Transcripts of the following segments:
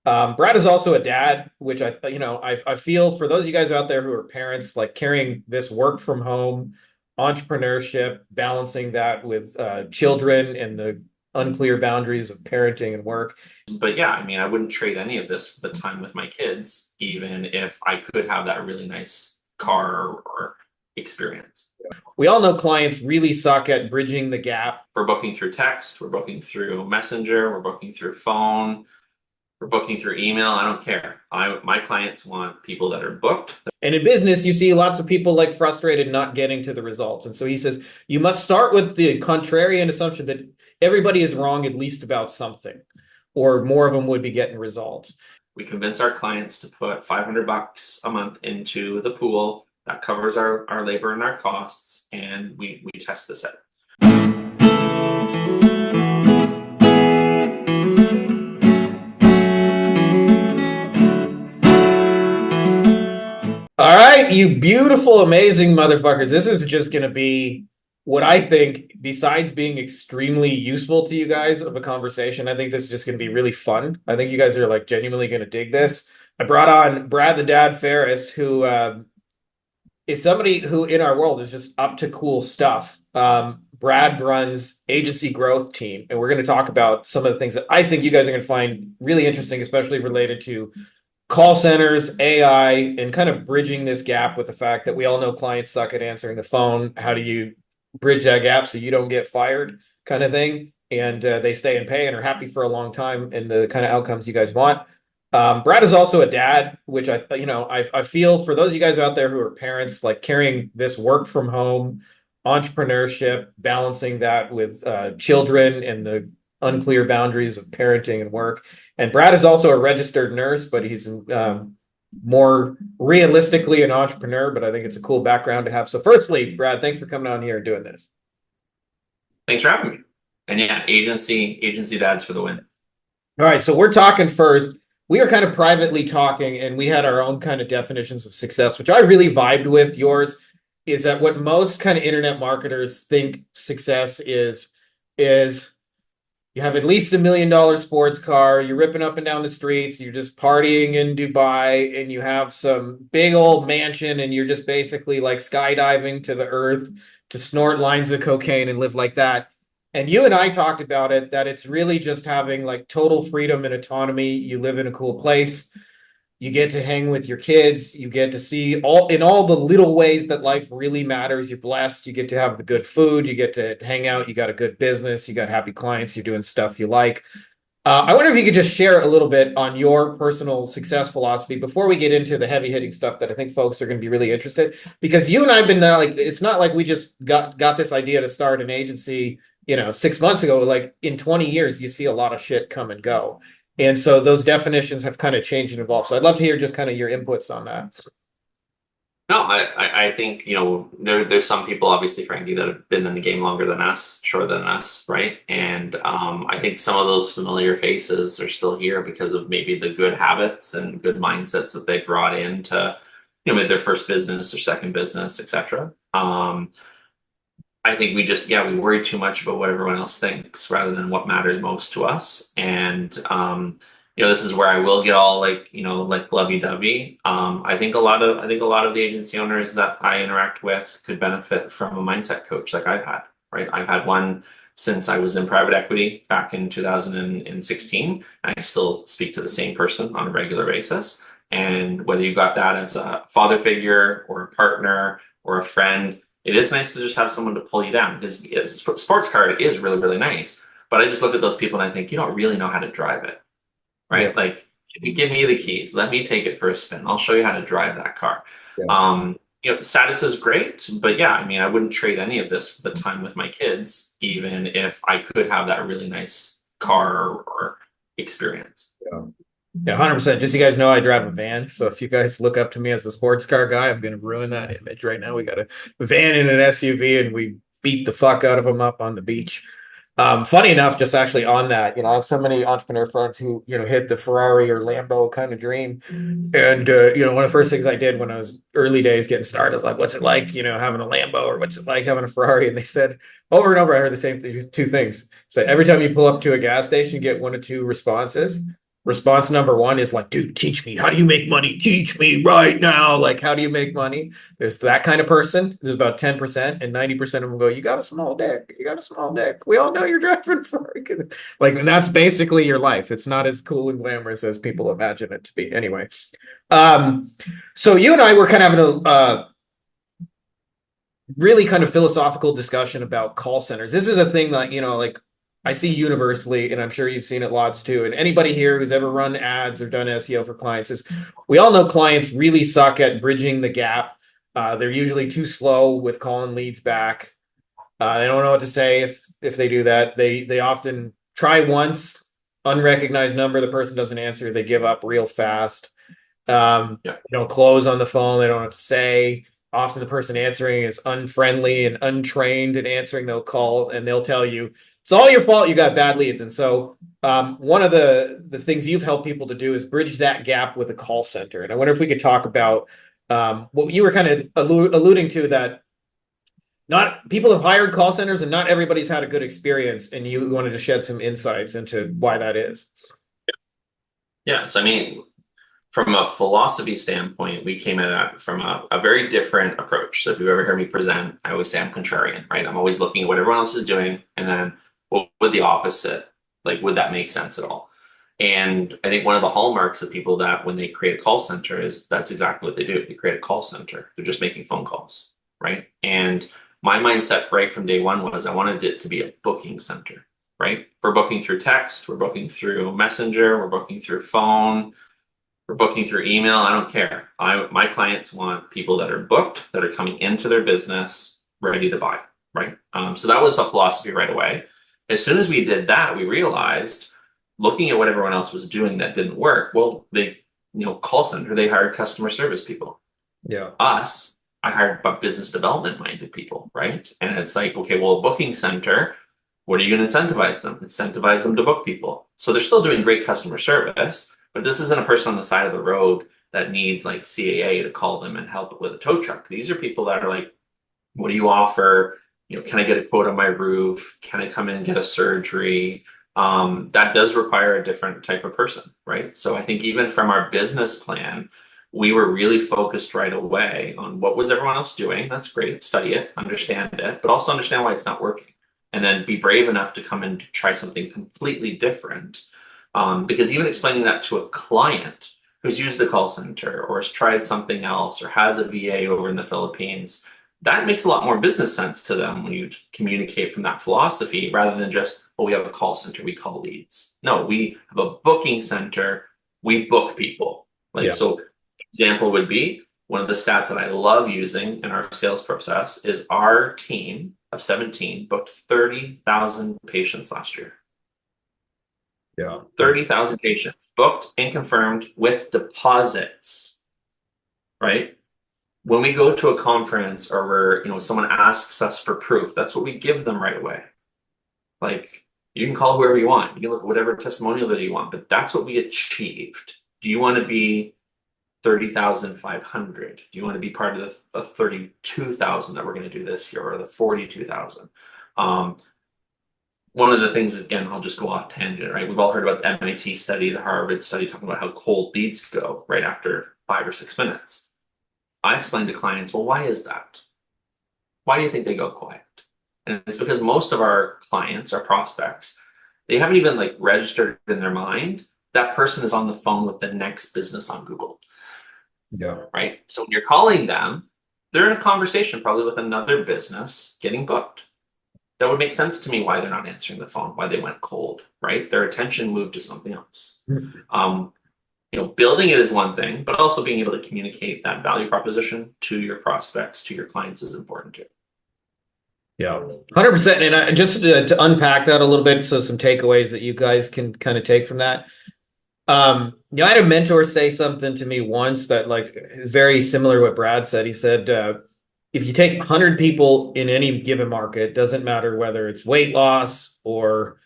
Brad is also a dad, which I feel for those of you guys out there who are parents, like carrying this work from home, entrepreneurship, balancing that with children and the unclear boundaries of parenting and work. But yeah, I mean, I wouldn't trade any of this for the time with my kids, even if I could have that really nice car or experience. We all know clients really suck at bridging the gap. We're booking through text, we're booking through Messenger, we're booking through phone, we're booking through email. I don't care. My clients want people that are booked. And in business, you see lots of people like frustrated not getting to the results. And so he says, you must start with the contrarian assumption that everybody is wrong at least about something, or more of them would be getting results. We convince our clients to put $500 a month into the pool. That covers our labor and our costs, and we test this out. All right, you beautiful, amazing motherfuckers. This is just going to be what I think, besides being extremely useful to you guys of a conversation, I think this is just going to be really fun. I think you guys are like genuinely going to dig this. I brought on Brad the Dad Ferriss, who is somebody who in our world is just up to cool stuff. Brad runs agency growth team, and we're going to talk about some of the things that I think you guys are going to find really interesting, especially related to call centers, AI, and kind of bridging this gap with the fact that we all know clients suck at answering the phone. How do you bridge that gap so you don't get fired, kind of thing, and they stay and pay and are happy for a long time, and the kind of outcomes you guys want. Brad is also a dad, which I feel for those of you guys out there who are parents, like carrying this work from home, entrepreneurship, balancing that with children and the unclear boundaries of parenting and work. And Brad is also a registered nurse, but he's more realistically an entrepreneur, but I think it's a cool background to have. So firstly, Brad, thanks for coming on here and doing this. Thanks for having me. And yeah, agency dads for the win. All right, so we're talking first. We are kind of privately talking, and we had our own kind of definitions of success, which I really vibed with. Yours is that what most kind of internet marketers think success is you have at least $1 million sports car, you're ripping up and down the streets, you're just partying in Dubai, and you have some big old mansion, and you're just basically like skydiving to the earth to snort lines of cocaine and live like that. And you and I talked about it, that it's really just having like total freedom and autonomy. You live in a cool place. You get to hang with your kids. You get to see all the little ways that life really matters. You're blessed. You get to have the good food. You get to hang out. You got a good business. You got happy clients. You're doing stuff you like. I wonder if you could just share a little bit on your personal success philosophy before we get into the heavy hitting stuff that I think folks are going to be really interested. Because you and I have been like, it's not like we just got this idea to start an agency, 6 months ago. Like in 20 years, you see a lot of shit come and go. And so those definitions have kind of changed and evolved. So I'd love to hear just kind of your inputs on that. No, I think, there's some people, obviously, Frankie, that have been in the game longer than us, shorter than us, right? And I think some of those familiar faces are still here because of maybe the good habits and good mindsets that they brought into, maybe their first business or second business, etc. I think we worry too much about what everyone else thinks rather than what matters most to us. And this is where I will get all like lovey-dovey. I think a lot of the agency owners that I interact with could benefit from a mindset coach like I've had, right? I've had one since I was in private equity back in 2016, and I still speak to the same person on a regular basis. And whether you got that as a father figure or a partner or a friend, it is nice to just have someone to pull you down, because a sports car is really, really nice. But I just look at those people and I think, you don't really know how to drive it, right? Yeah. Like, if you give me the keys, let me take it for a spin. I'll show you how to drive that car. Yeah. Status is great, but yeah, I mean, I wouldn't trade any of this for the time with my kids, even if I could have that really nice car or experience. Yeah. Yeah, 100%. Just so you guys know, I drive a van. So if you guys look up to me as the sports car guy, I'm going to ruin that image right now. We got a van and an SUV, and we beat the fuck out of them up on the beach. Funny enough, just actually on that, I have so many entrepreneur friends who, hit the Ferrari or Lambo kind of dream. And, one of the first things I did when I was early days getting started, I was like, what's it like, having a Lambo, or what's it like having a Ferrari? And they said over and over, I heard the same two things. So every time you pull up to a gas station, you get one of two responses. response number one is like, dude, teach me. How do you make money? Teach me right now. Like, how do you make money? There's that kind of person. There's about 10%, and 90% of them go, you got a small dick. You got a small dick. We all know you're driving for like, and that's basically your life. It's not as cool and glamorous as people imagine it to be. Anyway. Um, so you and I were kind of having a really kind of philosophical discussion about call centers. This is a thing that, like I see universally, and I'm sure you've seen it lots too. And anybody here who's ever run ads or done SEO for clients is we all know clients really suck at bridging the gap. They're usually too slow with calling leads back. They don't know what to say if they do that. They often try once, unrecognized number, the person doesn't answer, they give up real fast. Yeah. They don't close on the phone, they don't know what to say. Often the person answering is unfriendly and untrained in answering. They'll call and they'll tell you it's all your fault, you got bad leads. And so one of the things you've helped people to do is bridge that gap with a call center. And I wonder if we could talk about what you were kind of alluding to, that not people have hired call centers and not everybody's had a good experience, and you wanted to shed some insights into why that is. Yeah. So I mean, from a philosophy standpoint, we came at it from a very different approach. So if you've ever heard me present, I always say I'm contrarian, right? I'm always looking at what everyone else is doing, and then what would the opposite, like, would that make sense at all? And I think one of the hallmarks of people that when they create a call center is that's exactly what they do. They create a call center. They're just making phone calls, right? And my mindset right from day one was I wanted it to be a booking center, right? We're booking through text, we're booking through Messenger, we're booking through phone, we're booking through email. I don't care. My clients want people that are booked, that are coming into their business, ready to buy, right? So that was the philosophy right away. As soon as we did that, we realized, looking at what everyone else was doing that didn't work, well, call center, they hired customer service people. Yeah. Us, I hired business development minded people, right? And it's like, okay, well, a booking center, what are you going to incentivize them? Incentivize them to book people. So they're still doing great customer service, but this isn't a person on the side of the road that needs like CAA to call them and help with a tow truck. These are people that are like, what do you offer? Can I get a quote on my roof? Can I come in and get a surgery? That does require a different type of person, right? So I think even from our business plan, we were really focused right away on what was everyone else doing. That's great. Study it, understand it, but also understand why it's not working. And then be brave enough to come in to try something completely different. Because even explaining that to a client who's used the call center or has tried something else or has a VA over in the Philippines, that makes a lot more business sense to them when you communicate from that philosophy rather than just, oh, we have a call center, we call leads. No, we have a booking center, we book people. So example would be one of the stats that I love using in our sales process is our team of 17 booked 30,000 patients last year. Yeah. 30,000 patients booked and confirmed with deposits, right? When we go to a conference or someone asks us for proof, that's what we give them right away. Like, you can call whoever you want. You can look at whatever testimonial that you want, but that's what we achieved. Do you want to be 30,500? Do you want to be part of the 32,000 that we're going to do this year, or the 42,000? One of the things, again, I'll just go off tangent, right? We've all heard about the MIT study, the Harvard study, talking about how cold leads go right after 5 or 6 minutes. I explain to clients, well, why is that? Why do you think they go quiet? And it's because most of our clients, our prospects, they haven't even like registered in their mind that person is on the phone with the next business on Google. Yeah. Right. So when you're calling them, they're in a conversation probably with another business getting booked. That would make sense to me why they're not answering the phone, why they went cold, right? Their attention moved to something else. Building it is one thing, but also being able to communicate that value proposition to your prospects, to your clients is important too. Yeah, 100%. And just to unpack that a little bit, so some takeaways that you guys can kind of take from that. I had a mentor say something to me once that like very similar to what Brad said. He said, if you take 100 people in any given market, doesn't matter whether it's weight loss or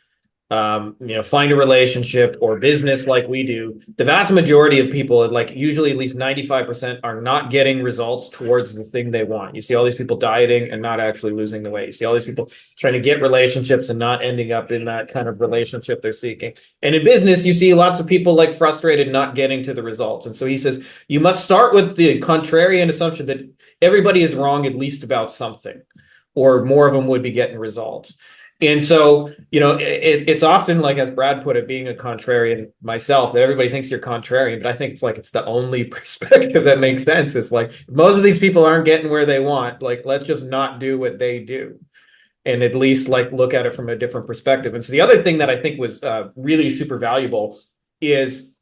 find a relationship or business like we do, the vast majority of people, like usually at least 95%, are not getting results towards the thing they want. You see all these people dieting and not actually losing the weight. You see all these people trying to get relationships and not ending up in that kind of relationship they're seeking. And in business, you see lots of people like frustrated not getting to the results. And so he says, you must start with the contrarian assumption that everybody is wrong at least about something, or more of them would be getting results. And so, it's often like, as Brad put it, being a contrarian myself, that everybody thinks you're contrarian, but I think it's the only perspective that makes sense. It's like, most of these people aren't getting where they want. Like, let's just not do what they do and at least like look at it from a different perspective. And so the other thing that I think was really super valuable is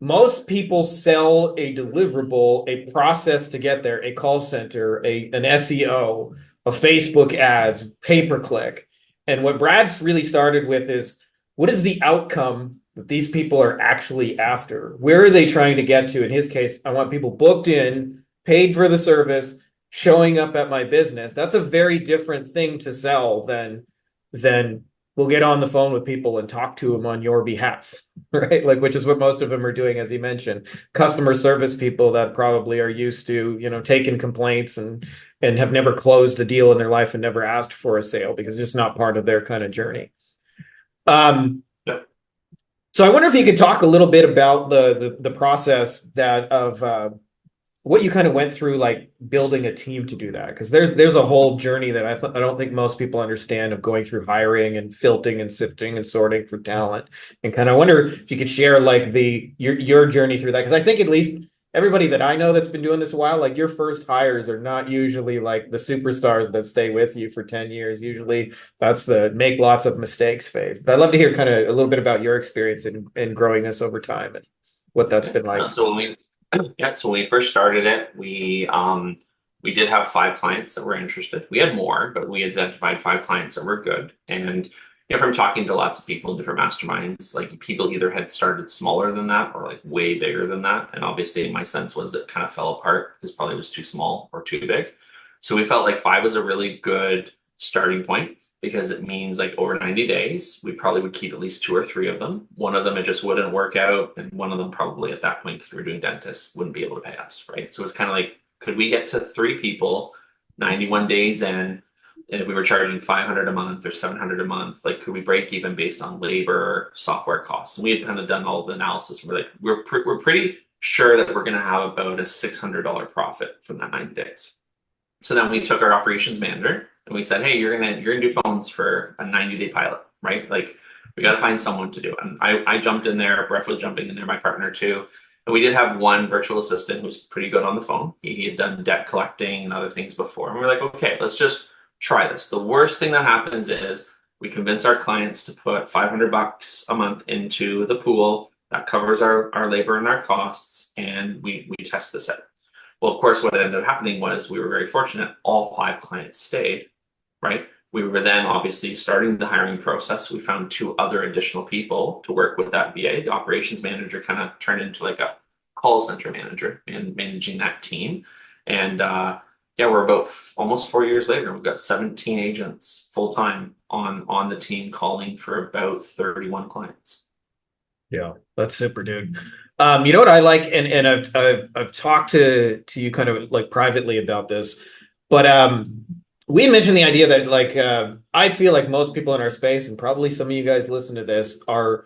most people sell a deliverable, a process to get there, a call center, an SEO, a Facebook ads, pay-per-click. And what Brad's really started with is, what is the outcome that these people are actually after? Where are they trying to get to? In his case, I want people booked in, paid for the service, showing up at my business. That's a very different thing to sell than we'll get on the phone with people and talk to them on your behalf, right? Like, which is what most of them are doing, as he mentioned. Customer service people that probably are used to, taking complaints and have never closed a deal in their life and never asked for a sale because it's just not part of their kind of journey. Yeah. So I wonder if you could talk a little bit about the process of what you kind of went through, like building a team to do that, because there's a whole journey that I don't think most people understand, of going through hiring and filtering and sifting and sorting for talent. And kind of wonder if you could share like your journey through that, because I think at least everybody that I know that's been doing this a while, like your first hires are not usually like the superstars that stay with you for 10 years. Usually that's the make lots of mistakes phase. But I'd love to hear kind of a little bit about your experience in growing this over time and what that's been like. So when we first started it, we did have 5 clients that were interested. We had more, but we identified 5 clients that were good. And from talking to lots of people in different masterminds, like people either had started smaller than that or like way bigger than that. And obviously my sense was that kind of fell apart because probably was too small or too big. So we felt like 5 was a really good starting point, because it means like over 90 days, we probably would keep at least 2 or 3 of them. One of them, it just wouldn't work out. And one of them probably at that point, because we were doing dentists, wouldn't be able to pay us, right? So it's kind of like, could we get to 3 people 91 days in? And if we were charging 500 a month or 700 a month, like could we break even based on labor, software costs? And we had kind of done all the analysis. We're like, we're pretty sure that we're going to have about a $600 profit from that 90 days. So then we took our operations manager and we said, hey, you're gonna do phones for a 90-day pilot, right? Like we got to find someone to do it. And I jumped in there, Brett was jumping in there, my partner too. And we did have one virtual assistant who was pretty good on the phone. He had done debt collecting and other things before. And we were like, okay, let's just try this. The worst thing that happens is we convince our clients to put $500 a month into the pool. That covers our labor and our costs, and we test this out. Well, of course, what ended up happening was we were very fortunate. All 5 clients stayed, right? We were then obviously starting the hiring process. We found 2 other additional people to work with that VA. The operations manager kind of turned into like a call center manager and managing that team. And we're about almost 4 years later. We've got 17 agents full time on the team, calling for about 31 clients. Yeah, that's super, dude. You know what I like, and I've talked to you kind of like privately about this, but we mentioned the idea that like I feel like most people in our space, and probably some of you guys listen to this, are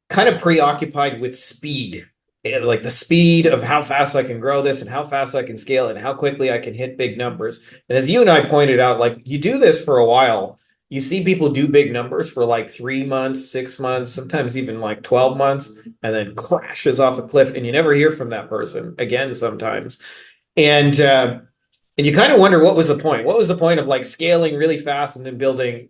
kind of preoccupied with speed, like the speed of how fast I can grow this and how fast I can scale it and how quickly I can hit big numbers. And as you and I pointed out, like you do this for a while. You see people do big numbers for like 3 months, 6 months, sometimes even like 12 months, and then crashes off a cliff, and you never hear from that person again sometimes. And you kind of wonder, what was the point? What was the point of like scaling really fast and then building,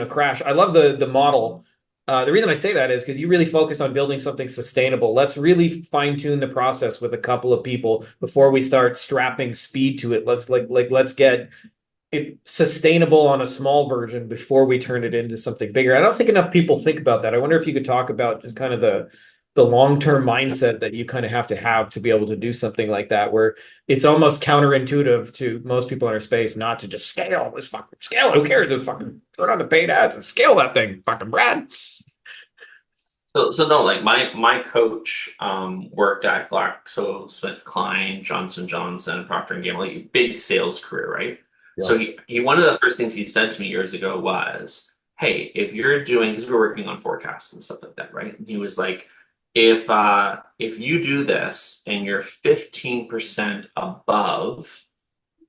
crash? I love the model. The reason I say that is because you really focus on building something sustainable. Let's really fine tune the process with a couple of people before we start strapping speed to it. Let's get it sustainable on a small version before we turn it into something bigger. I don't think enough people think about that. I wonder if you could talk about just kind of the long-term mindset that you kind of have to be able to do something like that, where it's almost counterintuitive to most people in our space not to just scale. Let's fucking scale. Who cares? Just fucking turn on the paid ads and scale that thing, fucking Brad. So no, like my coach worked at GlaxoSmithKline, Johnson Johnson, Procter and Gamble, like big sales career, right? Yeah. So he one of the first things he said to me years ago was, "Hey, if you're doing, because we were working on forecasts and stuff like that, right?" And he was like, if you do this and you're 15% above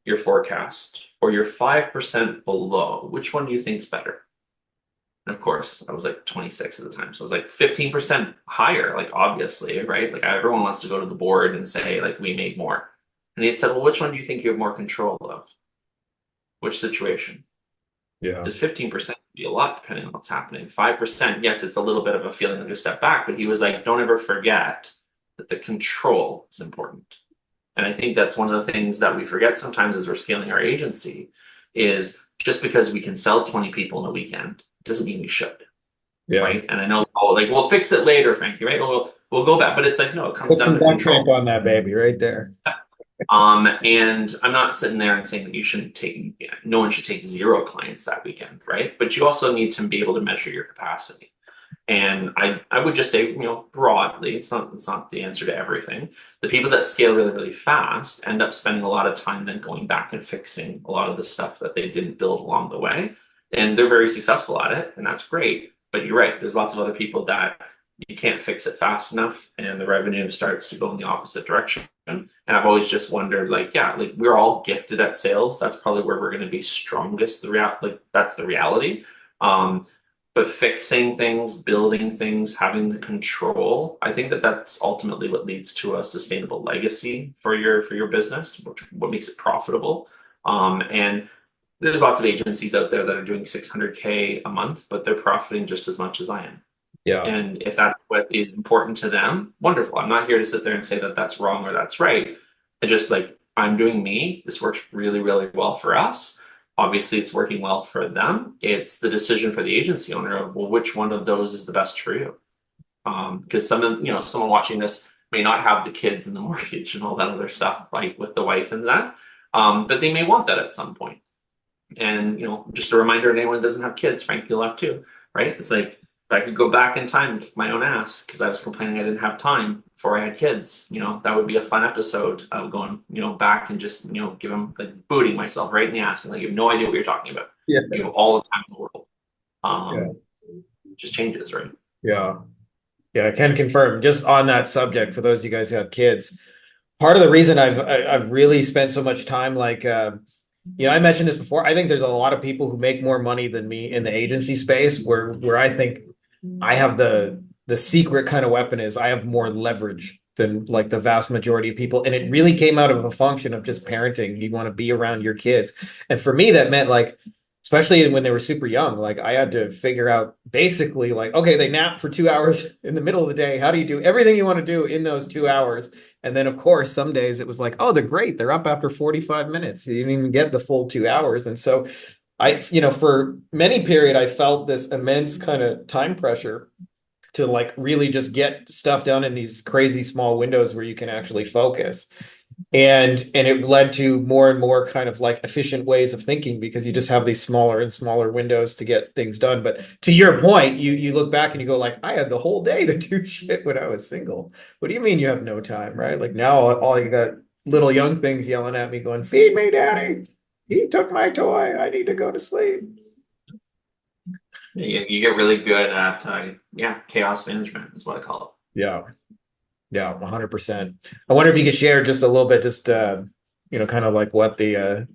your forecast or you're 5% below, which one do you think's better?" And of course, I was like 26 at the time. So I was like 15% higher, like obviously, right? Like everyone wants to go to the board and say, like, we made more. And he had said, well, which one do you think you have more control of? Which situation? Yeah. Because 15% would be a lot depending on what's happening. 5%, yes, it's a little bit of a feeling like a step back, but he was like, don't ever forget that the control is important. And I think that's one of the things that we forget sometimes as we're scaling our agency is just because we can sell 20 people in a weekend doesn't mean we should, Yeah. right? And I know, oh, like we'll fix it later, Frankie, right? We'll go back, but it's like no, it comes Put down some to duct control. tape on that baby right there. And I'm not sitting there and saying that you shouldn't take, no one should take zero clients that weekend, right? But you also need to be able to measure your capacity. And I would just say, broadly, it's not the answer to everything. The people that scale really, really fast end up spending a lot of time then going back and fixing a lot of the stuff that they didn't build along the way. And they're very successful at it, and that's great. But you're right, there's lots of other people that you can't fix it fast enough, and the revenue starts to go in the opposite direction. And I've always just wondered, like, yeah, like we're all gifted at sales. That's probably where we're going to be strongest. Like that's the reality. Um, but fixing things, building things, having the control, I think that that's ultimately what leads to a sustainable legacy for your business, which what makes it profitable. And there's lots of agencies out there that are doing 600K a month, but they're profiting just as much as I am. Yeah. And if that's what is important to them, wonderful. I'm not here to sit there and say that that's wrong or that's right. I just like, I'm doing me. This works really, really well for us. Obviously, it's working well for them. It's the decision for the agency owner of, well, which one of those is the best for you? Because someone watching this may not have the kids and the mortgage and all that other stuff, like with the wife and that. But they may want that at some point. And just a reminder to anyone who doesn't have kids, Frank, you'll have too, right? It's like if I could go back in time and kick my own ass because I was complaining I didn't have time before I had kids, that would be a fun episode of going, back and just, give them like booting myself right in the ass and like you have no idea what you're talking about. Yeah. You have all the time in the world. Yeah. It just changes, right? Yeah. Yeah. I can confirm just on that subject for those of you guys who have kids. Part of the reason I've really spent so much time I mentioned this before. I think there's a lot of people who make more money than me in the agency space where I think I have the secret kind of weapon is I have more leverage than like the vast majority of people. And it really came out of a function of just parenting. You want to be around your kids. And for me, that meant like, especially when they were super young, like I had to figure out basically like, okay, they nap for 2 hours in the middle of the day. How do you do everything you want to do in those 2 hours? And then, of course, some days it was like, oh, they're great. They're up after 45 minutes. You didn't even get the full 2 hours. And so for many period, I felt this immense kind of time pressure to like really just get stuff done in these crazy small windows where you can actually focus. And it led to more and more kind of like efficient ways of thinking because you just have these smaller and smaller windows to get things done. But to your point, you look back and you go like, I had the whole day to do shit when I was single. What do you mean you have no time, right? Like now all you got little young things yelling at me going, feed me, daddy. He took my toy. I need to go to sleep. You get really good at chaos management is what I call Yeah. Yeah, 100%. I wonder if you could share just a little bit, just kind of like what the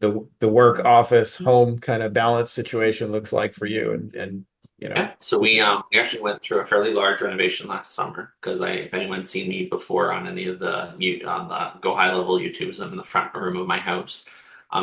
work office home kind of balance situation looks like for you, and Yeah, so we actually went through a fairly large renovation last summer because if anyone's seen me before on any of on the Go High Level YouTubes, I'm in the front room of my house.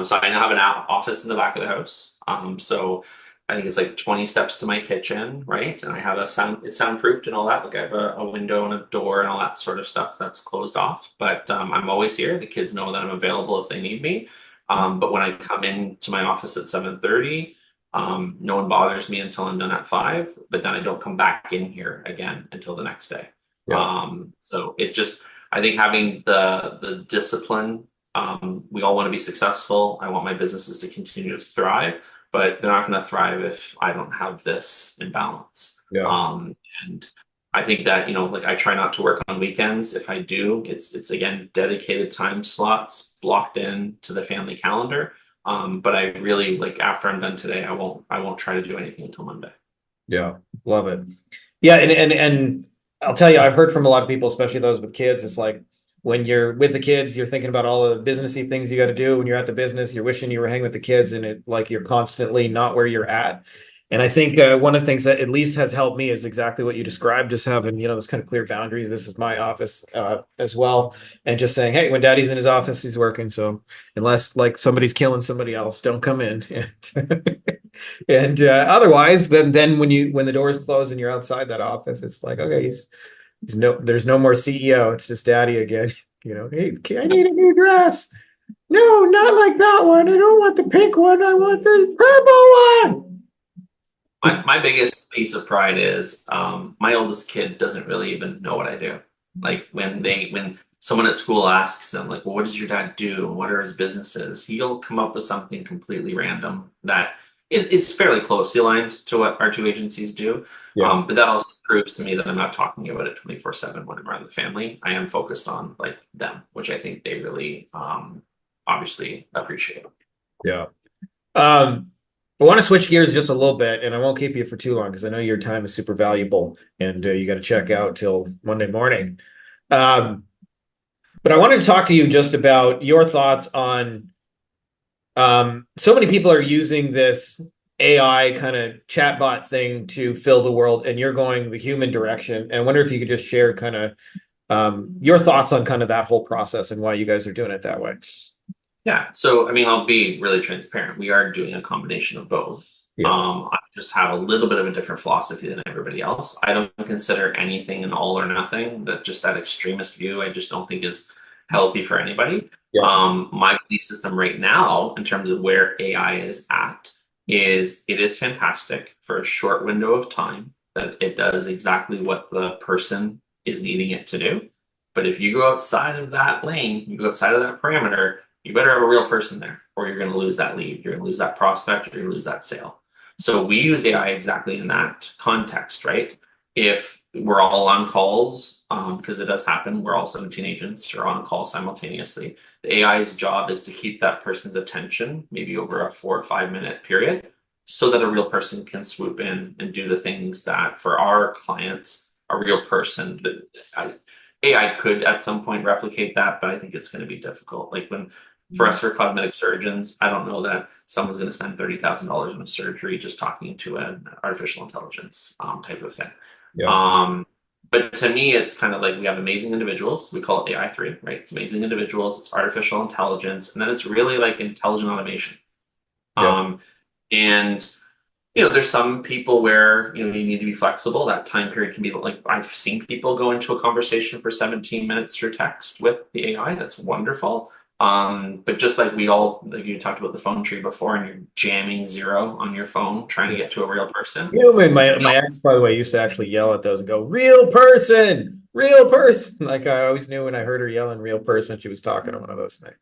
So I now have an office in the back of the house. So I think it's like 20 steps to my kitchen, right? And I have it's soundproofed and all that. Like I have a window and a door and all that sort of stuff that's closed off. But I'm always here. The kids know that I'm available if they need me. But when I come into my office at 7:30. No one bothers me until I'm done at 5, but then I don't come back in here again until the next day. yeah, So it just, I think having the discipline, we all want to be successful. I want my businesses to continue to thrive, but they're not going to thrive if I don't have this in balance. yeah, And I think that, like I try not to work on weekends. If I do, it's again dedicated time slots blocked in to the family calendar. But I really like after I'm done today, I won't try to do anything until Monday. Yeah, love it. Yeah, and I'll tell you, I've heard from a lot of people, especially those with kids, it's like when you're with the kids, you're thinking about all the businessy things you got to do. When you're at the business, you're wishing you were hanging with the kids, and it like you're constantly not where you're at. And I think one of the things that at least has helped me is exactly what you described, just having, those kind of clear boundaries. This is my office as well. And just saying, hey, when daddy's in his office, he's working. So unless like somebody's killing somebody else, don't come in. And otherwise, then when the doors close and you're outside that office, it's like, okay, there's no more CEO. It's just daddy again. Hey, I need a new dress. No, not like that one. I don't want the pink one. I want the purple one. My biggest piece of pride is my oldest kid doesn't really even know what I do. Like when someone at school asks them, like, well, what does your dad do? What are his businesses? He'll come up with something completely random that is fairly closely aligned to what our two agencies do. Yeah, But that also proves to me that I'm not talking about it 24/7 when I'm around the family. I am focused on like them, which I think they really obviously appreciate. yeah. I want to switch gears just a little bit, and I won't keep you for too long because I know your time is super valuable, and you got to check out till Monday morning. Um, but I wanted to talk to you just about your thoughts on so many people are using this AI kind of chatbot thing to fill the world, and you're going the human direction. And I wonder if you could just share kind of your thoughts on kind of that whole process and why you guys are doing it that way. Yeah. So, I mean, I'll be really transparent. We are doing a combination of both. Yeah. I just have a little bit of a different philosophy than everybody else. I don't consider anything an all or nothing. That extremist view, I just don't think is healthy for anybody. Yeah. My belief system right now, in terms of where AI is at, is it is fantastic for a short window of time that it does exactly what the person is needing it to do. But if you go outside of that lane, you go outside of that parameter, you better have a real person there, or you're going to lose that lead. You're going to lose that prospect, or you're going to lose that sale. So we use AI exactly in that context, right? If we're all on calls, because it does happen, we're all 17 agents are on a call simultaneously. The AI's job is to keep that person's attention, maybe over a 4 or 5 minute period, so that a real person can swoop in and do the things that for our clients, a real person that AI could at some point replicate that, but I think it's going to be difficult. Like when for us for cosmetic surgeons, I don't know that someone's going to spend $30,000 on a surgery just talking to an artificial intelligence type of thing. Yeah. But to me, it's kind of like we have amazing individuals. We call it AI3, right? It's amazing individuals, it's artificial intelligence, and then it's really like intelligent automation. Yeah. And there's some people where you need to be flexible. That time period can be like I've seen people go into a conversation for 17 minutes through text with the AI. That's wonderful. But just like like you talked about the phone tree before, and you're jamming zero on your phone trying to get to a real person. My ex, by the way, used to actually yell at those and go, real person, real person. Like I always knew when I heard her yelling real person, she was talking to one of those things.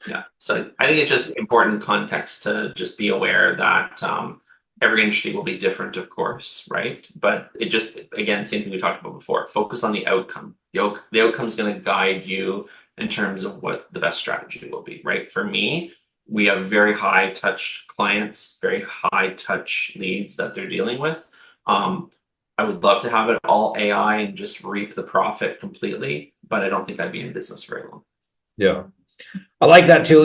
Yeah. So I think it's just important context to just be aware that every industry will be different, of course, right? But it just, again, same thing we talked about before, focus on the outcome. The outcome is going to guide you in terms of what the best strategy will be, right? For me, we have very high touch clients, very high touch leads that they're dealing with. I would love to have it all AI and just reap the profit completely, but I don't think I'd be in business very long. Yeah. I like that too.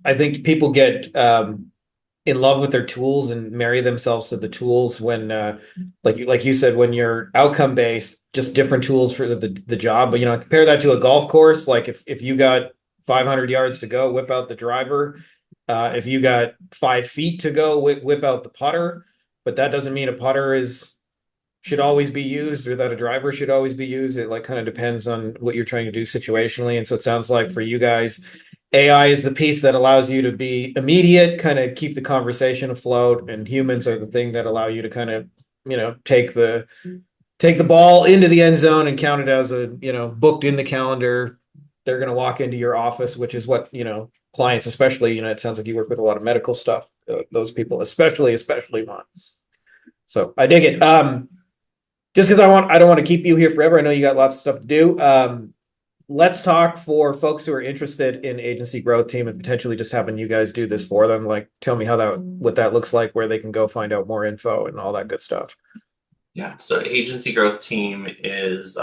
I think people get in love with their tools and marry themselves to the tools when like you said, when you're outcome based, just different tools for the job. But compare that to a golf course. Like if you got 500 yards to go, whip out the driver. If you got 5 feet to go, whip out the putter. But that doesn't mean a putter should always be used or that a driver should always be used. It like kind of depends on what you're trying to do situationally. And so it sounds like for you guys, AI is the piece that allows you to be immediate, kind of keep the conversation afloat, and humans are the thing that allow you to kind of, take the ball into the end zone and count it as a, booked in the calendar. They're going to walk into your office, which is what, clients, especially, it sounds like you work with a lot of medical stuff. Those people, especially want. So I dig it. just because I don't want to keep you here forever. I know you got lots of stuff to do. Let's talk for folks who are interested in agency growth team and potentially just having you guys do this for them. Like, tell me what that looks like, where they can go find out more info and all that good stuff. Yeah, so agency growth team is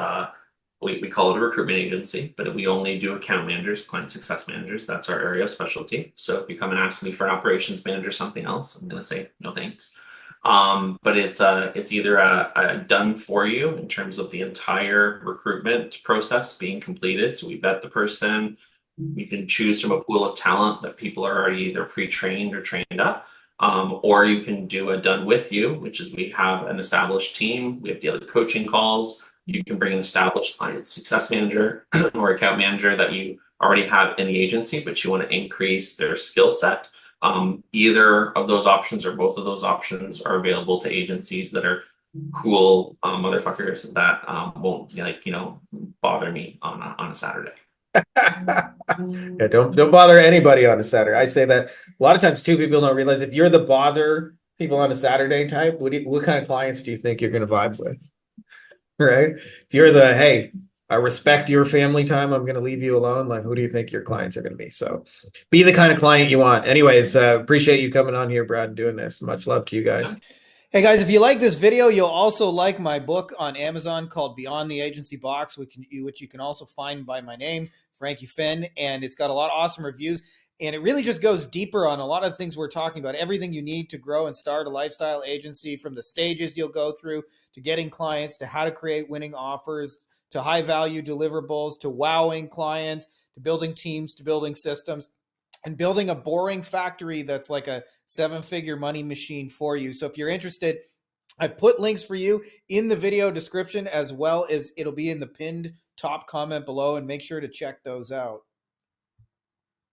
we call it a recruitment agency, but we only do account managers, client success managers. That's our area of specialty. So if you come and ask me for an operations manager, something else, I'm gonna say no thanks. But it's either a done for you in terms of the entire recruitment process being completed. So we vet the person. You can choose from a pool of talent that people are already either pre-trained or trained up. Or you can do a done with you, which is we have an established team, we have daily coaching calls. You can bring an established client success manager or account manager that you already have in the agency, but you want to increase their skill set. Either of those options or both of those options are available to agencies that are cool motherfuckers that won't bother me on a Saturday. Yeah, don't bother anybody on a Saturday. I say that a lot of times too. People don't realize if you're the bother people on a Saturday type, what kind of clients do you think you're going to vibe with? Right? If you're the hey, I respect your family time, I'm going to leave you alone. Like, who do you think your clients are going to be? So, be the kind of client you want. Anyways, appreciate you coming on here, Brad, and doing this. Much love to you guys. Hey guys, if you like this video, you'll also like my book on Amazon called Beyond the Agency Box, which you can also find by my name, Frankie Finn, and it's got a lot of awesome reviews. And it really just goes deeper on a lot of things we're talking about, everything you need to grow and start a lifestyle agency, from the stages you'll go through to getting clients, to how to create winning offers, to high value deliverables, to wowing clients, to building teams, to building systems, and building a boring factory that's like a 7-figure money machine for you. So if you're interested, I put links for you in the video description, as well as it'll be in the pinned top comment below, and make sure to check those out.